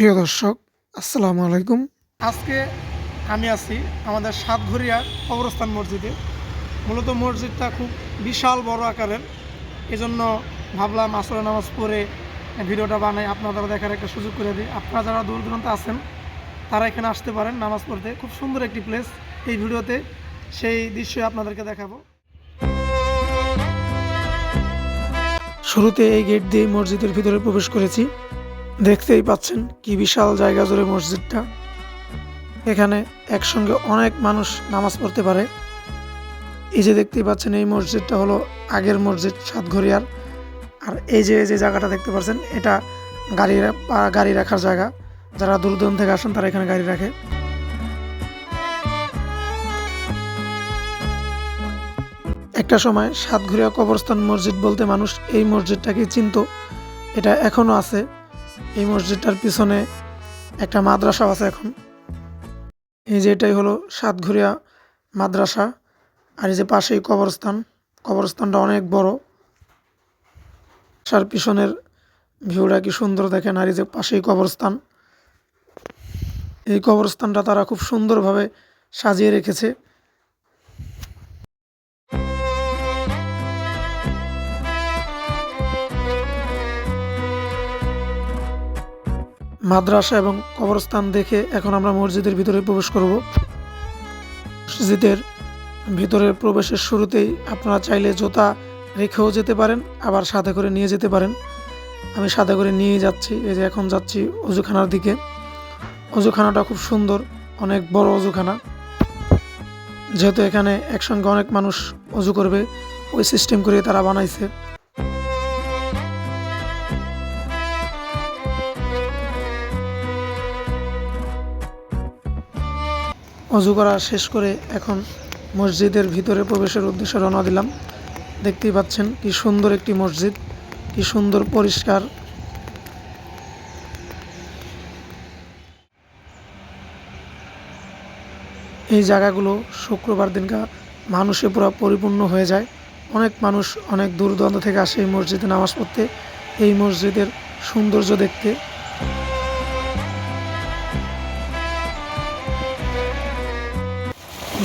প্রিয় দর্শক, আসসালামু আলাইকুম। আজকে আমি আছি আমাদের সাতঘরিয়া কবরস্থান মসজিদে। মূলত মসজিদটা খুব বিশাল বড় আকারের, এজন্য ভাবলাম আসরের নামাজ পড়ে ভিডিওটা বানাই, আপনারা দেখার একটা সুযোগ করে দিই। আপনারা যারা দূর দূরান্তে আছেন তারা এখানে আসতে পারেন নামাজ পড়তে। খুব সুন্দর একটি প্লেস। এই ভিডিওতে সেই দৃশ্য আপনাদেরকে দেখাবো। শুরুতে এই গেট দিয়ে মসজিদের ভিতরে প্রবেশ করেছি। দেখতেই পাচ্ছেন কি বিশাল জায়গা জুড়ে মসজিদটা। এখানে একসঙ্গে অনেক মানুষ নামাজ পড়তে পারে। এই যে দেখতেই পাচ্ছেন, এই মসজিদটা হলো আগের মসজিদ সাতঘরিয়ার। আর এই যে জায়গাটা দেখতে পাচ্ছেন, এটা গাড়ি রাখার জায়গা। যারা দূর দূরান্ত থেকে আসেন তারা এখানে গাড়ি রাখে। একটা সময় সাতঘরিয়া কবরস্থান মসজিদ বলতে মানুষ এই মসজিদটাকে চিনত। এটা এখনো আছে। এই মসজিদটার পিছনে একটা মাদ্রাসাও আছে এখন। এই যে এটাই হলো সাতঘরিয়া মাদ্রাসা। আর এই যে পাশেই কবরস্থানটা অনেক বড়। সার পিছনের ভিউটা কি সুন্দর দেখেন। আর এই যে পাশেই কবরস্থান। এই কবরস্থানটা তারা খুব সুন্দরভাবে সাজিয়ে রেখেছে। মাদ্রাসা এবং কবরস্থান দেখে এখন আমরা মসজিদের ভিতরে প্রবেশ করব। মসজিদের ভিতরের প্রবেশের শুরুতেই আপনারা চাইলে জুতা রেখেও যেতে পারেন, আবার সাথে করে নিয়ে যেতে পারেন। আমি সাথে করে নিয়ে যাচ্ছি। এই যে এখন যাচ্ছি অজুখানার দিকে। অজুখানাটা খুব সুন্দর, অনেক বড় অজুখানা। যেহেতু এখানে একসঙ্গে অনেক মানুষ অজু করবে, ওই সিস্টেম করে তারা বানাইছে। অজু করা শেষ করে এখন মসজিদের ভিতরে প্রবেশের উদ্দেশ্যে রওনা দিলাম। দেখতেই পাচ্ছেন কি সুন্দর একটি মসজিদ, কি সুন্দর পরিষ্কার। এই জায়গাগুলো শুক্রবার দিনকা মানুষে পুরো পরিপূর্ণ হয়ে যায়। অনেক মানুষ অনেক দূর দূরান্ত থেকে আসে এই মসজিদে নামাজ পড়তে, এই মসজিদের সৌন্দর্য দেখতে।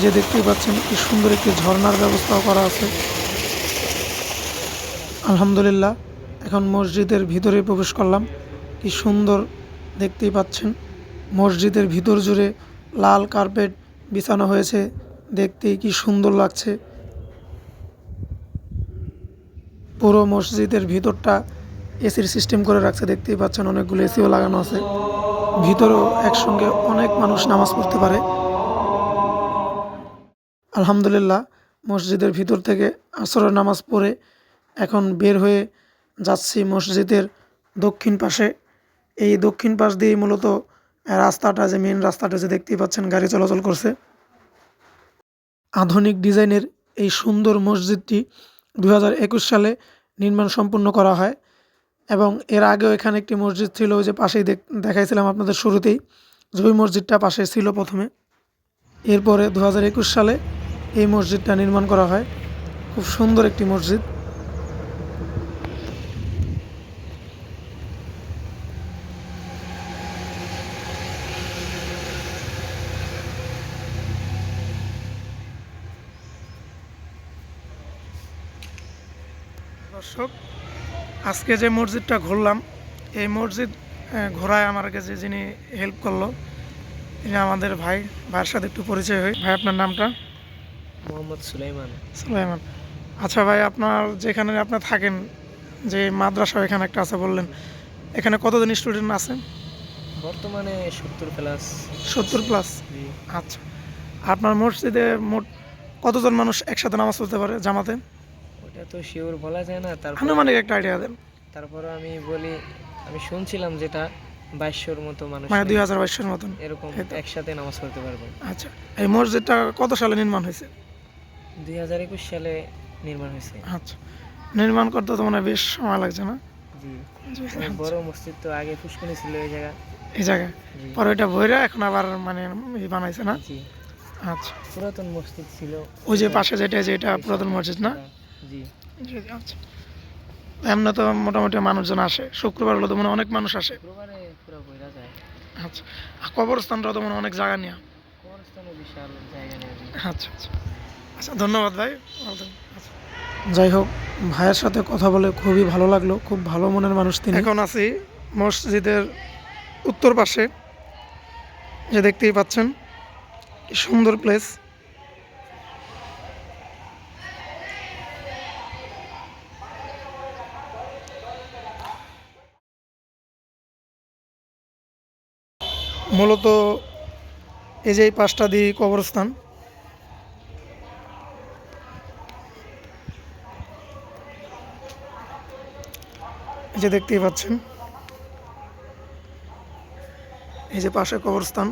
যে দেখতেই পাচ্ছেন কি সুন্দর একটি ঝর্ণার ব্যবস্থাও করা আছে। আলহামদুলিল্লাহ, এখন মসজিদের ভিতরে প্রবেশ করলাম। কি সুন্দর দেখতেই পাচ্ছেন, মসজিদের ভিতর জুড়ে লাল কার্পেট বিছানো হয়েছে। দেখতেই কি সুন্দর লাগছে। পুরো মসজিদের ভিতরটা এসির সিস্টেম করে রাখছে। দেখতেই পাচ্ছেন অনেকগুলো এসিও লাগানো আছে। ভিতরেও একসঙ্গে অনেক মানুষ নামাজ পড়তে পারে। আলহামদুলিল্লাহ, মসজিদের ভিতর থেকে আসরের নামাজ পড়ে এখন বের হয়ে যাচ্ছি মসজিদের দক্ষিণ পাশে। এই দক্ষিণ পাশ দিয়েই মূলত রাস্তাটা, যে মেন রাস্তাটা যে দেখতেই পাচ্ছেন, গাড়ি চলাচল করছে। আধুনিক ডিজাইনের এই সুন্দর মসজিদটি 2021 সালে নির্মাণ সম্পূর্ণ করা হয়। এবং এর আগেও এখানে একটি মসজিদ ছিল, ওই যে পাশেই দেখাইছিলাম আপনাদের শুরুতেই, যে ওই মসজিদটা পাশে ছিল প্রথমে। এরপরে 2021 সালে এই মসজিদটা নির্মাণ করা হয়। খুব সুন্দর একটি মসজিদ। দর্শক, আজকে যে মসজিদটা ঘুরলাম, এই মসজিদ ঘোরায় আমার কাছে যিনি হেল্প করলো, তিনি আমাদের ভাইয়ের সাথে একটু পরিচয় হই। ভাই, আপনার নামটা? মোহাম্মদ সুলাইমান। সুলাইমান। আচ্ছা ভাই, আপনার যেখানে আপনি থাকেন, যে মাদ্রাসা এখানে একটা আছে বললেন, এখানে কতজন স্টুডেন্ট আছে? বর্তমানে 70+। 70+? আচ্ছা। আপনার মসজিদে মোট কতজন মানুষ একসাথে নামাজ পড়তে পারে জামাতে? ওটা তো শিওর বলা যায় না, আনুমানিক একটা আইডিয়া দেন। তারপরে আমি বলি, আমি শুনছিলাম যেটা 2200-র মতো মানুষ, মানে 2022-এর মতন এরকম একসাথে নামাজ পড়তে পারবে। আচ্ছা, এই মসজিদটা কত সালে নির্মাণ হয়েছে? 2021 সালে নির্মাণ হয়েছে। আচ্ছা, নির্মাণ করতে তো মানে বেশ সময় লাগছে না? জি, অনেক বড় মসজিদ তো। আগে পুষ্করণী ছিল এই জায়গায়, পরে ওইটা বইরা এখন আবার মানে বানাইছে না? জি, আচ্ছা, পুরাতন মসজিদ ছিল ওই যে পাশে যেটা পুরাতন মসজিদ না? জি। আচ্ছা, এমনি তো মোটামুটি মানুষজন আসে, শুক্রবার হলে তো মনে হয় অনেক মানুষ আসে। শুক্রবারে পুরো বইরা যায়। আচ্ছা, আর কবরস্থানটাও তো মনে হয় অনেক জায়গা নেওয়া। কবরস্থানে বিশাল জায়গা নিয়ে যায়। আচ্ছা আচ্ছা আচ্ছা, ধন্যবাদ ভাই, ভালো থাকবেন। আচ্ছা। যাই হোক, ভাইয়ের সাথে কথা বলে খুবই ভালো লাগলো, খুব ভালো মনের মানুষ তিনি। এখন আছি মসজিদের উত্তর পাশে, যে দেখতেই পাচ্ছেন কি সুন্দর প্লেস। মূলত এই যে এই পাশটা দিয়ে কবরস্থান, এই যে দেখতেই পাচ্ছেন, এই যে পাশে কবরস্থান।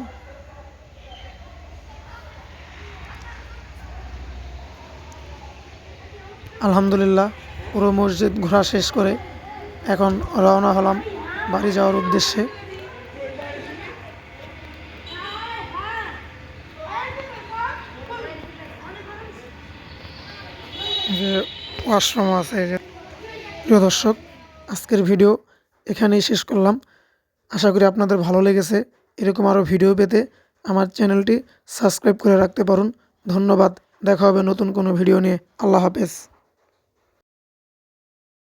আলহামদুলিল্লাহ, পুরো মসজিদ ঘোরা শেষ করে এখন রওনা হলাম বাড়ি যাওয়ার উদ্দেশ্যে। যে ওয়াশরুম আছে, এই যে। প্রিয় দর্শক, আজকের ভিডিও এখানেই শেষ করলাম। আশা করি আপনাদের ভালো লেগেছে। এরকম আরও ভিডিও পেতে আমার চ্যানেলটি সাবস্ক্রাইব করে রাখতে পারুন। ধন্যবাদ। দেখা হবে নতুন কোনো ভিডিও নিয়ে। আল্লাহ হাফেজ।